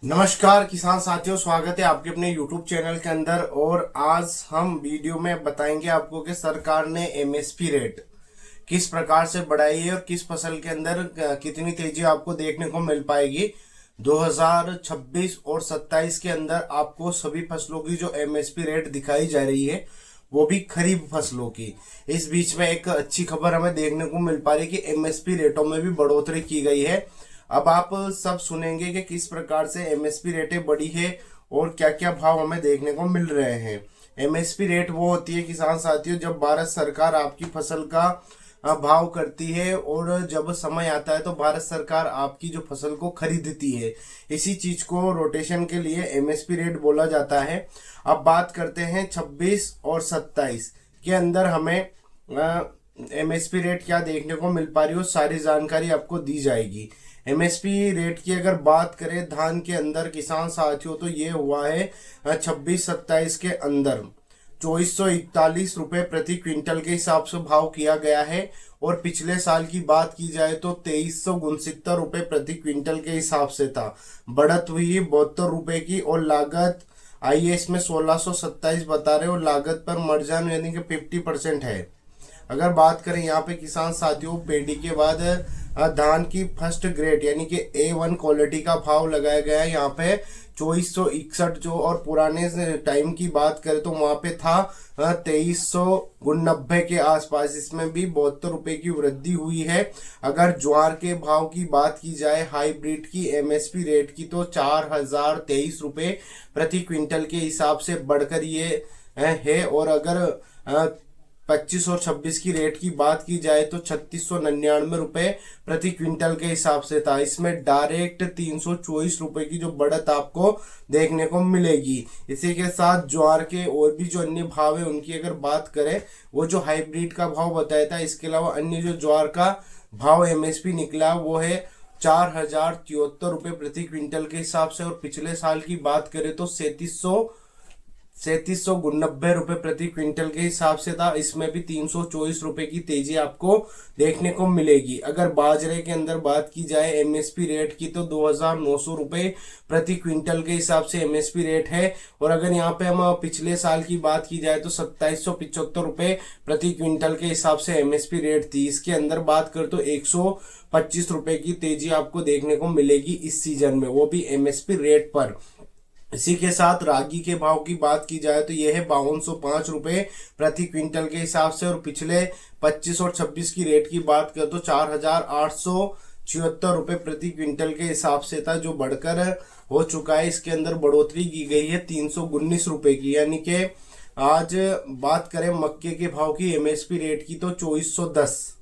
नमस्कार किसान साथियों, स्वागत है आपके अपने YouTube चैनल के अंदर। और आज हम वीडियो में बताएंगे आपको कि सरकार ने एमएसपी रेट किस प्रकार से बढ़ाई है और किस फसल के अंदर कितनी तेजी आपको देखने को मिल पाएगी। 2026 और 27 के अंदर आपको सभी फसलों की जो एमएसपी रेट दिखाई जा रही है वो भी खरीफ फसलों की। इस बीच में एक अच्छी खबर हमें देखने को मिल पा रही है कि एमएसपी रेटों में भी बढ़ोतरी की गई है। अब आप सब सुनेंगे कि किस प्रकार से एमएसपी रेटें बढ़ी है और क्या क्या भाव हमें देखने को मिल रहे हैं। एमएसपी रेट वो होती है किसान साथियों, जब भारत सरकार आपकी फसल का भाव करती है और जब समय आता है तो भारत सरकार आपकी जो फसल को खरीदती है। इसी चीज को रोटेशन के लिए एमएसपी रेट बोला जाता है। अब बात करते हैं 26 और 27 के अंदर हमें एमएसपी रेट क्या देखने को मिल पा रही हो, सारी जानकारी आपको दी जाएगी। एमएसपी रेट की अगर बात करें धान के अंदर किसान साथियों, तो ये हुआ है 26-27 के अंदर 2441 रुपए प्रति क्विंटल के हिसाब से भाव किया गया है। और पिछले साल की बात की जाए तो 2369 रुपए प्रति क्विंटल के हिसाब से था। बढ़त हुई 72 रुपए की और लागत आई है इसमें 1627 बता रहे और लागत पर मर्जान यानी कि 50% है। अगर बात करें यहाँ पे किसान साथियों, पेडी के बाद धान की फर्स्ट ग्रेड यानी कि A1 क्वालिटी का भाव लगाया गया है यहाँ पे 2461 जो, और पुराने टाइम की बात करें तो वहां पे था 2399 के आसपास। इसमें भी 72 रुपए की वृद्धि हुई है। अगर ज्वार के भाव की बात की जाए हाइब्रिड की एमएसपी रेट की, तो 4023 रुपए प्रति क्विंटल के हिसाब से बढ़कर ये है। और अगर 25 और 26 की रेट की बात की जाए तो 3699 रुपए प्रति क्विंटल के हिसाब से था। इसमें डायरेक्ट 324 रुपए की जो बढ़त आपको देखने को मिलेगी। इसी के साथ ज्वार के और भी जो अन्य भाव है उनकी अगर बात करें, वो जो हाइब्रिड का भाव बताया था, इसके अलावा अन्य जो ज्वार का भाव एमएसपी निकला वो है 4073 रुपए प्रति क्विंटल के हिसाब से। और पिछले साल की बात करें तो 3790 रुपए प्रति क्विंटल के हिसाब से था। इसमें भी 324 रुपए की तेजी आपको देखने को मिलेगी। अगर बाजरे के अंदर बात की जाए एमएसपी रेट की, तो 2900 रुपए प्रति क्विंटल के हिसाब से एमएसपी रेट है। और अगर यहाँ पे हम पिछले साल की बात की जाए तो 2775 रुपए प्रति क्विंटल के हिसाब से एमएसपी रेट थी। इसके अंदर बात कर तो 125 रुपए की तेजी आपको देखने को मिलेगी इस सीजन में, वो भी एमएसपी रेट पर। इसी के साथ रागी के भाव की बात की जाए तो यह है 5205 रुपए प्रति क्विंटल के हिसाब से। और पिछले 25 और 26 की रेट की बात करें तो 4876 रुपए प्रति क्विंटल के हिसाब से था, जो बढ़कर हो चुका है। इसके अंदर बढ़ोतरी की गई है 319 रुपए की। यानी कि आज बात करें मक्के के भाव की एमएसपी रेट की तो 2410।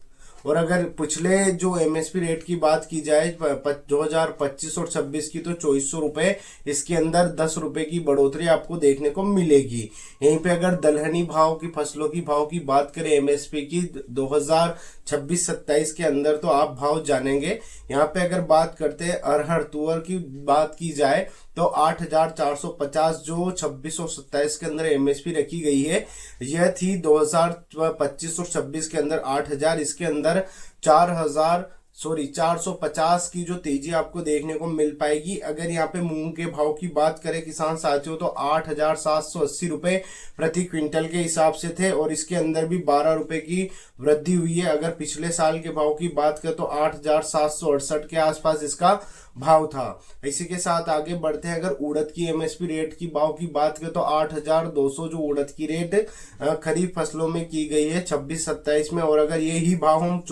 और अगर पिछले जो एमएसपी रेट की बात की जाए 2025 और 26 की, तो 2400 रुपए। इसके अंदर 10 रुपए की बढ़ोतरी आपको देखने को मिलेगी। यहीं पे अगर दलहनी भाव की फसलों की भाव की बात करें एमएसपी की 2026-27 के अंदर, तो आप भाव जानेंगे। यहाँ पे अगर बात करते हैं अरहर तुअर की बात की जाए तो 8450 जो 26 और 27 के अंदर एमएसपी रखी गई है, यह थी 2025 और 26 के अंदर 8000। इसके अंदर 450 की जो तेजी आपको देखने को मिल पाएगी। अगर यहाँ पे मूंग के भाव की बात करें किसान साथियों, तो 8780 रुपए प्रति क्विंटल के हिसाब से थे और इसके अंदर भी 12 रुपए की वृद्धि हुई है। अगर पिछले साल के भाव की बात करें तो 8768 के आसपास इसका भाव था। इसी के साथ आगे बढ़ते हैं। अगर उड़द की एमएसपी रेट की भाव की बात करें तो 8200 जो उड़द की रेट खरीफ फसलों में की गई है 26-27 में। और अगर यही भाव हम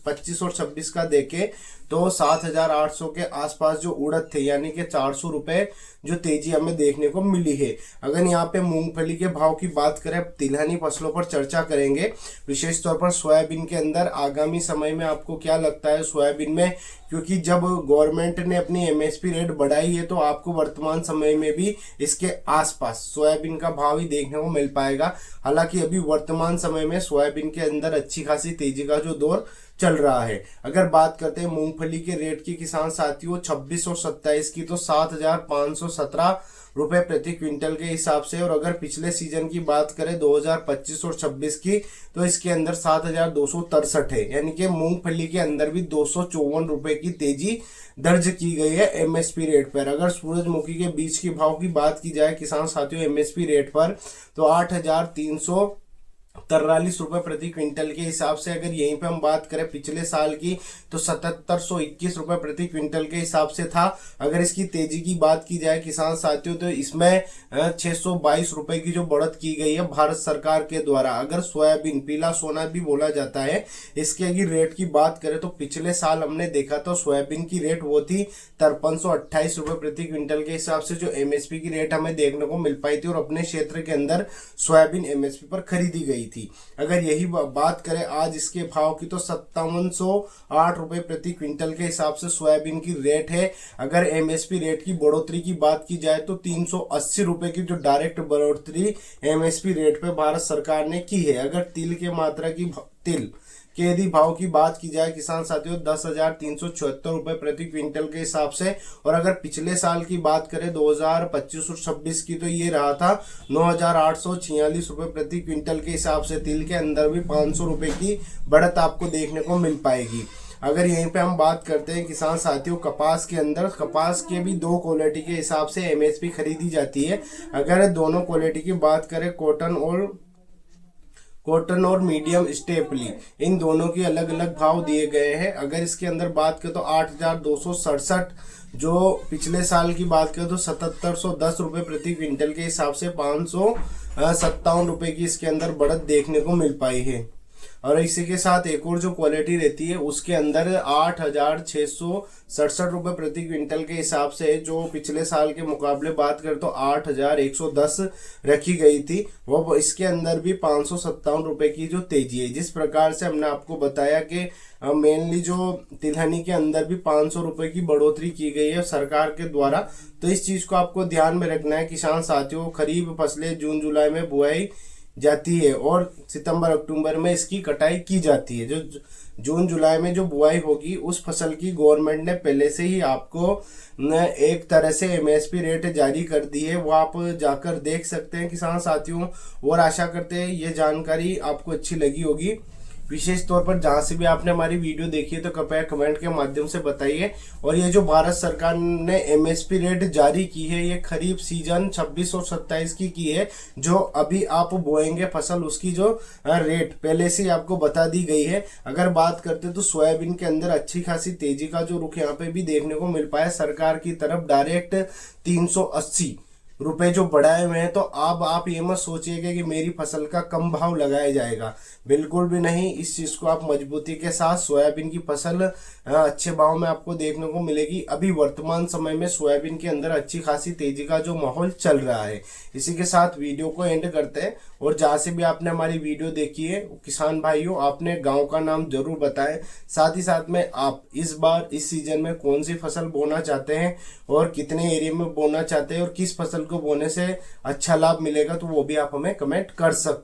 25 और 26 का देखें तो 7800 के आसपास जो उड़द थे, यानी कि 400 रुपए जो तेजी हमें देखने को मिली है। अगर यहाँ पे मूंगफली के भाव की बात करें, तिलहनी फसलों पर चर्चा करेंगे, विशेष तौर पर सोयाबीन के अंदर आगामी समय में आपको क्या लगता है सोयाबीन में, क्योंकि जब गवर्नमेंट ने अपनी एमएसपी रेट बढ़ाई है तो आपको वर्तमान समय में भी इसके आसपास सोयाबीन का भाव ही देखने को मिल पाएगा। हालांकि अभी वर्तमान समय में सोयाबीन के अंदर अच्छी खासी तेजी का जो दौर चल रहा है। अगर बात करते हैं मूंगफली के रेट की किसान साथियों 26 और 27 की, तो 7517 रुपए प्रति क्विंटल के हिसाब से। और अगर पिछले सीजन की बात करें 2025 और 26 की, तो इसके अंदर 7,263 है, यानी कि मूंगफली के अंदर भी 254 रुपए की तेजी दर्ज की गई है एमएसपी रेट पर। अगर सूरजमुखी के बीज के भाव की बात की जाए किसान साथियों एमएसपी रेट पर, तो 8,343 रुपए प्रति क्विंटल के हिसाब से। अगर यहीं पे हम बात करें पिछले साल की, तो 7,721 रुपए प्रति क्विंटल के हिसाब से था। अगर इसकी तेजी की बात की जाए किसान साथियों, तो इसमें 622 रुपए की जो बढ़त की गई है भारत सरकार के द्वारा। अगर सोयाबीन, पीला सोना भी बोला जाता है, इसके अगर रेट की बात करें तो पिछले साल हमने देखा तो सोयाबीन की रेट वो थी 5328 रुपए प्रति क्विंटल के हिसाब से, जो एमएसपी की रेट हमें देखने को मिल पाई थी और अपने क्षेत्र के अंदर सोयाबीन एमएसपी पर खरीदी गई थी। अगर यही बात करें आज इसके भाव की, तो 5708 रुपए प्रति क्विंटल के हिसाब से सोयाबीन की रेट है। अगर एमएसपी रेट की बढ़ोतरी की बात की जाए तो 380 रुपए की जो डायरेक्ट बढ़ोतरी एमएसपी रेट पे भारत सरकार ने की है। अगर तिल के मात्रा की तिल के यदि भाव की बात की जाए किसान साथियों, 10,376 रुपए प्रति क्विंटल के हिसाब से। और अगर पिछले साल की बात करें 2025 और 26 की, तो ये रहा था 9,846 रुपए प्रति क्विंटल के हिसाब से। तिल के अंदर भी 500 रुपए की बढ़त आपको देखने को मिल पाएगी। अगर यहीं पे हम बात करते हैं किसान साथियों कपास के अंदर, कपास के भी दो क्वालिटी के हिसाब से एमएसपी खरीदी जाती है। अगर दोनों क्वालिटी की बात करें, कॉटन और मीडियम स्टेपली, इन दोनों की अलग अलग भाव दिए गए हैं। अगर इसके अंदर बात करें तो 8,267, जो पिछले साल की बात करें तो 7,710 रुपए प्रति क्विंटल के हिसाब से 557 रुपए की इसके अंदर बढ़त देखने को मिल पाई है। और इसी के साथ एक और जो क्वालिटी रहती है उसके अंदर 8,667 रुपए प्रति क्विंटल के हिसाब से, जो पिछले साल के मुकाबले बात करें तो 8,110 रखी गई थी, वो इसके अंदर भी 557 रुपए की जो तेजी है। जिस प्रकार से हमने आपको बताया कि मेनली जो तिलहनी के अंदर भी 500 रुपए की बढ़ोतरी की गई है सरकार के द्वारा, तो इस चीज को आपको ध्यान में रखना है किसान साथियों। खरीफ फसलें जून जुलाई में बुआई जाती है और सितंबर अक्टूबर में इसकी कटाई की जाती है। जो जून जुलाई में जो बुआई होगी उस फसल की गवर्नमेंट ने पहले से ही आपको एक तरह से एमएसपी रेट जारी कर दी है, वो आप जाकर देख सकते हैं किसान साथियों। और आशा करते हैं ये जानकारी आपको अच्छी लगी होगी। विशेष तौर पर जहां से भी आपने हमारी वीडियो देखी है तो कृपया कमेंट के माध्यम से बताइए। और ये जो भारत सरकार ने एमएसपी रेट जारी की है, ये खरीफ सीजन 26 और 27 की है। जो अभी आप बोएंगे फसल, उसकी जो रेट पहले से आपको बता दी गई है। अगर बात करते तो सोयाबीन के अंदर अच्छी खासी तेजी का जो रुख यहाँ पे भी देखने को मिल पाया सरकार की तरफ, डायरेक्ट 380 रुपए जो बढ़ाए हुए हैं। तो अब आप ये मत सोचिएगा कि मेरी फसल का कम भाव लगाया जाएगा, बिल्कुल भी नहीं। इस चीज को आप मजबूती के साथ, सोयाबीन की फसल अच्छे भाव में आपको देखने को मिलेगी। अभी वर्तमान समय में सोयाबीन के अंदर अच्छी खासी तेजी का जो माहौल चल रहा है। इसी के साथ वीडियो को एंड करते हैं। और जहां से भी आपने हमारी वीडियो देखी है किसान भाइयों, आपने गांव का नाम जरूर बताएं। साथ ही साथ में आप इस बार इस सीजन में कौन सी फसल बोना चाहते हैं और कितने एरिया में बोना चाहते हैं और किस फसल को बोने से अच्छा लाभ मिलेगा, तो वो भी आप हमें कमेंट कर सकते हैं।